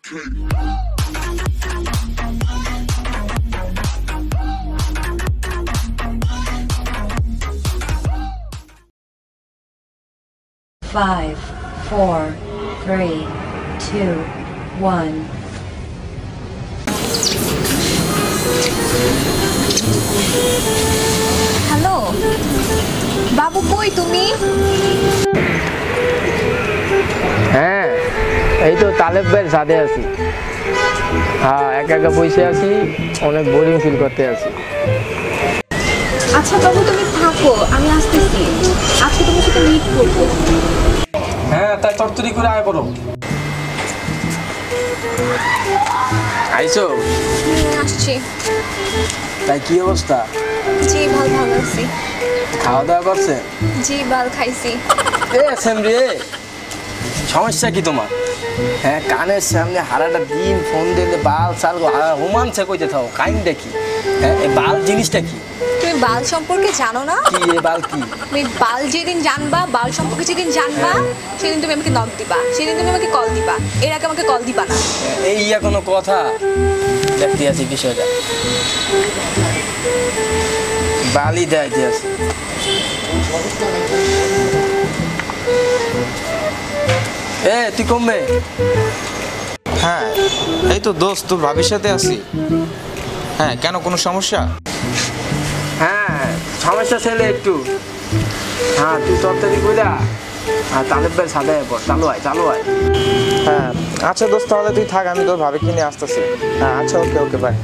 Five, 4, 3, 2, 1. Hello বাবু, কই তুমি? হ্যাঁ, এই তো তালেব ভাইয়ের সাথে আছি। হ্যাঁ, একা একা বসে আছি, অনেক বোরিং ফিল করতে আছি। আচ্ছা বাবু, তুমি থাকো, আমি আসতেছি। আজকে তোমার সাথে মিট করবো। হ্যাঁ, তাই তরতরি করে আয় করো। আইসো? আসছি। তাই কি অবস্থা? জি ভালো আছি। খাওয়া দাওয়া করছে? জি ভালো খাইছি। সমস্যা কি তোমার? হ্যাঁ, কানের সামনে হারাটা দিন ফোন দিলে বাল চাল রোমাঞ্চে কইতে থাও, কাইন দেখি। হ্যাঁ, এই বাল জিনিসটা কি? তুমি বাল সম্পর্কে জানো না? কি এ বাল কি? তুমি বাল যেদিন জানবা, বাল সম্পর্কে যেদিন জানবা, সেদিন তুমি আমাকে নক দিবা, সেদিন তুমি আমাকে কল দিবা। এর আগে আমাকে কল দিবা না। এই কোনো কথা? দেখতে আছি বিষয়টা। বালি দেখতে আছি। তুই কমবে? হ্যাঁ, এই তো দোস্ত, তোর ভাবির সাথে আছি। হ্যাঁ, কেন, কোনো সমস্যা? হ্যাঁ, সমস্যা ছেলে একটু। হ্যাঁ, তুই তরতারি কইরা তালেব ভাইয়ের সাথে পর চালু আয়। হ্যাঁ আচ্ছা দোস্ত, তাহলে তুই থাক, আমি তোর ভাবিকে নিয়ে আসতেছি। হ্যাঁ আচ্ছা, ওকে বাই।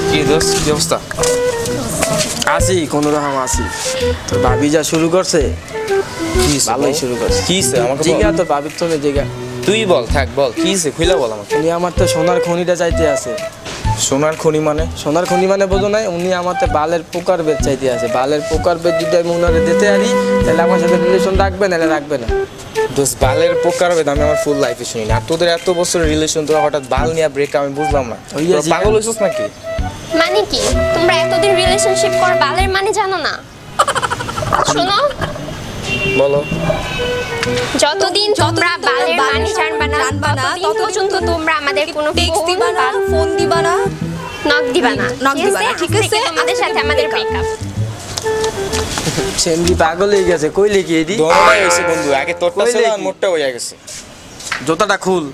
কি দোস্ত, কি অবস্থা? আসি, কোনো রকম আসি। তোর ভাবি যা শুরু করছে, ভালোই শুরু করছে। কি আমাকে জিগা, তোর ভাবির তো জিগা। তুই বল, থাক বল, কি খুলে বল আমাকে। উনি আমার তো সোনার খনিটা চাইতে আছে। সোনার খনি মানে? সোনার খনি মানে বোঝো নাই? উনি আমার বালের পোকার বেদ চাইতে আছে। বালের পোকার বেদ যদি আমি উনারে দিতে পারি, তাহলে আমার সাথে রিলেশন রাখবে, নাহলে রাখবে না। দোস্ত, বালের পোকার বেদ আমি আমার ফুল লাইফে শুনি না। আর তোদের এত বছরের রিলেশন, তোরা হঠাৎ বাল নিয়ে ব্রেক, আমি বুঝলাম না। পাগল হইছিস নাকি? মানে কি, তোমরা এতদিন রিলেশনশিপ কর, বালের মানে জানো না? শোনো, বলো। যতদিন তোমরা বালের মানে জানবা না, ততদিন পর্যন্ত তোমরা আমাদের কোনো টেক্সট দিবা না, ফোন দিবা না, নক দিবা না, ঠিক আছে? আমাদের সাথে আমাদের ব্রেকআপ। সেমজি পাগল হয়ে গেছে। কইলে কি এদি? দোনোটাই হইছে বন্ধু, আগে তোরটা ছিল আর মোরটা হয়ে গেছে। জোতাটা খুল।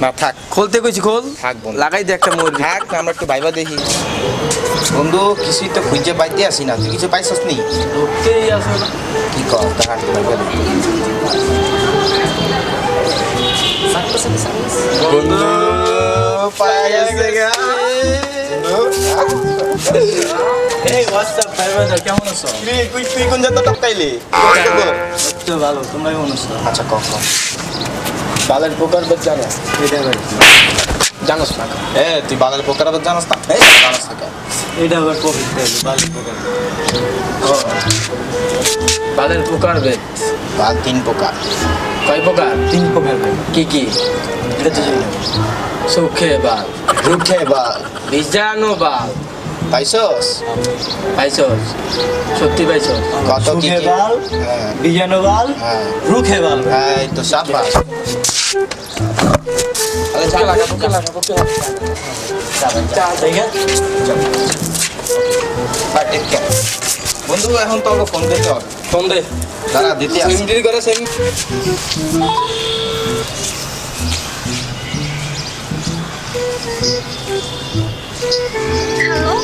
না থাক, খুলতে কইছি খোল। থাক বন্ধু, লাগাই দে একটা মুরগি। থাক, আমরা একটু ভাইবা দেখি। বন্ধু, কিছুই তো খুঁজে পাইতে আসি না। তুই কিছু পাইছস নি? ঢুকতেই আসো না। কি কর, তাহার বন্ধু পাই গেছে গা। এই হোয়াটসঅ্যাপ ভাই, কেমন আছো? তুই কোন জায়গা টপকাইলি? তো ভালো, তোমরা কেমন আছো? আচ্ছা ক বালের পোকার বেদ জানো? এটা ভাই জানোস না? তুই বালের পোকার আবার জানোস না? জানোস না? এটা আবার পবিত্র বালের পোকার বেদ। বালের পোকার বেদ। বাল 3 প্রকার। কয় প্রকার? 3 প্রকার। কি কি? এটা তো জানি না। সুখে বাল, রুখে বাল, বীজাণু বাল। পাইছস? পাইছস? সত্যি পাইছস? কত কি কি? বাল, বীজাণু বাল, রুখে বাল। এই তো সাবাস। আরে চা লাগা, বুকে লাগা। চা দেখে পার্টি কে বন্ধু, এখন তো ফোন দিতে হবে। ফোন দে। দাঁড়া, দিতে আসি। সিমডি করে সিম। হ্যালো,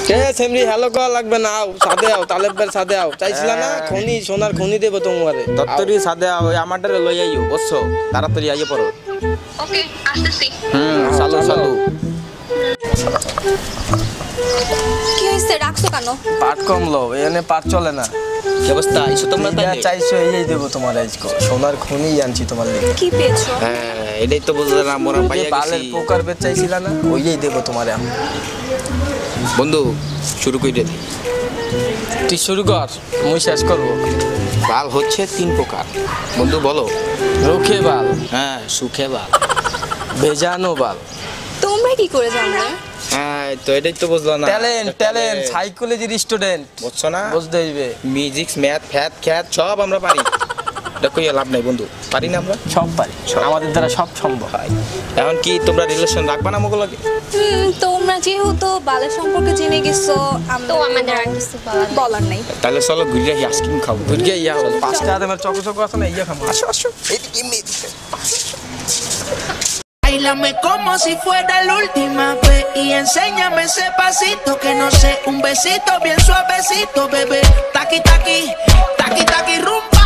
কে সেমরি? হ্যালো কল লাগবে না, আও সাথে আও, তালেব ভাইয়ের সাথে আও। চাইছিলা না খনি, সোনার খনি দেব তোমারে। দত্তরি সাদে ওই আমারটারে লই আইও, বুঝছো? তাড়াতাড়ি আইয়ে পড়ো। ওকে, আসতেছি। চালু। কি হয়েছে, রাখছো কেন? পাট কমলো, এখানে পাট চলে না। কি অবস্থা? আইছো তোমরা? যা চাইছো এই দেবো তোমার আজকে। সোনার খনি আনছি তোমার লাগি। কি পেয়েছো? হ্যাঁ, এটাই তো বুঝলাম, মোরা পাইয়া গেছি। বালের পোকার বেদ চাইছিলা না, ওইই দেবো তোমারে। বন্ধু, শুরু কইরে দে। তুই শুরু কর, মুই শেষ করবো। বাল হচ্ছে 3 প্রকার। বন্ধু বলো। রুখে বাল, হ্যাঁ, সুখে বাল, ভেজানো বাল। তোমরা কি করে জানলে? হ্যাঁ, তো এটাই তো বুঝলো না। ট্যালেন্ট সাইকোলজির স্টুডেন্ট, বুঝছো না? বুঝতে হইবে। মিউজিক, ম্যাথ, ফ্যাথ, খ্যাত সব আমরা পারি। এটা কইয়া লাভ নাই বন্ধু, পারি না আমরা? সব পারি, আমাদের দ্বারা সব সম্ভব। এখন কি তোমরা রিলেশন রাখবা না মগো লাগে? তোমরা যেহেতু বালের সম্পর্কে জেনে গেছো, তো আমাদের আর কিছু বলার নাই। তাহলে চলো ঘুরে আইসক্রিম খাবো। ঘুরগে ইয়া হল 5টা আদমের চকো চকো আছে না, ইয়া খাবো। আসো আসো, এদিকে Báilame como si fuera la última vez y enséñame ese pasito que no sé, un besito bien suavecito, bebé. Taqui taqui, taqui taqui rumba.